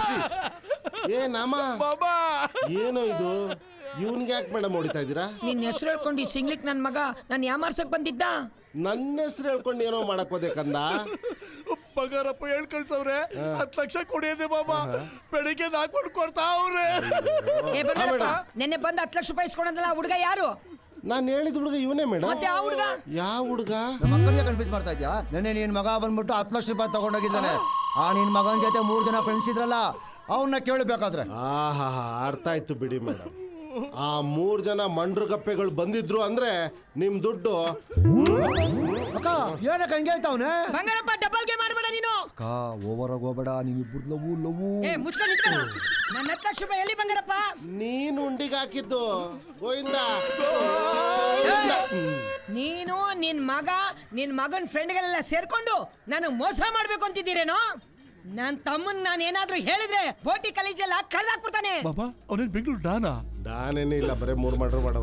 ಓಡಿಸಿ. ಏ ನಾಮ ಏನೋ ಇದು, ಇವನ್ಗೆ ಯಾಕೆ ಮೇಡಮ್ ಹೊಡಿತಾ ಇದ್ದೀರಾ? ನಿನ್ನ ಹೆಸರು ಹೇಳ್ಕೊಂಡು ಸಿಂಗ್ಲಿಕ್ ನನ್ನ ಮಗ ನಾನು ಯಾಮಾರ್ಸಕ್ ಬಂದಿದ್ದ. ನನ್ನ ಹೆಸರು ಹೇಳ್ಕೊಂಡು ಏನೋ ಮಾಡಕ್ ಹೋದೆ ಕಂದ. ಬಂಗಾರಪ್ಪ ಹೇಳ್ ಕಳ್ಸವ್ರೆ 10 ಲಕ್ಷ ಕೊಡಿಯದೆ ಬಾಬಾ, ಬೆಳಿಗ್ಗೆ ಹಾಕೊಂಡು ಕೊಡ್ತಾ ಅವ್ರೆ. ಏ ಬಂಗಾರಪ್ಪ, ನೆನ್ನೆ ಬಂದು 10 ಲಕ್ಷ ರೂಪಾಯಿ ಇಸ್ಕೊಂಡಲ್ಲ ಹುಡುಗ ಯಾರು? ನಾನು ಹೇಳಿದ ಹುಡುಗ ಇವನೇ ಮೇಡಮ್. ಮತ್ತೆ ಆ ಹುಡುಗ ಯಾವ ಹುಡುಗ? ನಮ್ಮ ಮಕ್ಕಳಿಗೆ ಕನ್ಫ್ಯೂಸ್ ಮಾಡ್ತಾ ಇದ್ಯಾ? ನೆನ್ನೆ ನಿನ್ ಮಗ ಬಂದ್ಬಿಟ್ಟು 10 ಲಕ್ಷ ರೂಪಾಯಿ ತಗೊಂಡೋಗಿದ್ದಾನೆ. ಆ ನಿನ್ ಮಗನ ಜೊತೆ 3 ಜನ ಫ್ರೆಂಡ್ಸ್ ಇದ್ರಲ್ಲ, ಅವನ್ನ ಕೇಳಬೇಕಾದ್ರೆ. ಆಹಾ, ಅರ್ಥ ಆಯ್ತು ಬಿಡಿ ಮೇಡಮ್. ಆ 3 ಜನ ಮಂಡ್ರುಗಪ್ಪೆಗಳು ಬಂದಿದ್ರು ಅಂದ್ರೆ ನಿಮ್ ದುಡ್ಡು. ಅಕ್ಕ ಏನಕ್ಕ ಹಿಂಗೆ ಹೇಳ್ತಾವನೆ? ಬಂಗಾರಪ್ಪ ಡಬಲ್ ಗೇಮ್ ಮಾಡಬೇಡ ನೀನು. ಅಕ್ಕ ಓವರ್ ಆಗಿ ಹೋಗ್ಬೇಡ, ನೀವಿಬ್ರು ಲವ್. ಏ ಮುಚ್ಕೊಂಡು ನಿಂತ್ಕೊಳ್ಳ. ನನ್ನ 10 ಲಕ್ಷ ರೂಪಾಯಿ ಎಲ್ಲಿ ಬಂಗಾರಪ್ಪ? ನೀನು ಉಂಡಿಗೆ ಹಾಕಿದ್ದು ಗೋವಿಂದ. ನೀನು ನಿನ್ ಮಗನ್ ಫ್ರೆಂಡ್ಗಳೆಲ್ಲ ಸೇರ್ಕೊಂಡು ನಾನು ಮೋಸ ಮಾಡ್ಬೇಕು ಅಂತಿದ್ದೀರೇನೋ? ನನ್ ತಮ್ಮನ್ ನಾನು ಏನಾದ್ರೂ ಹೇಳಿದ್ರೆ ಬೋಟಿ ಕಲೀಜೆಲ್ಲ ಕಳ್ದಾಕ್ಬಿಡ್ತಾನೆ. ಬಾಬಾ ಅವನೇನ್ ಬೆಂಗಳೂರು ಡಾನಾ? ನಾನೇನಿಲ್ಲ, ಬರೇ 3 ಮಾಡ್ರು ಮಾಡವ.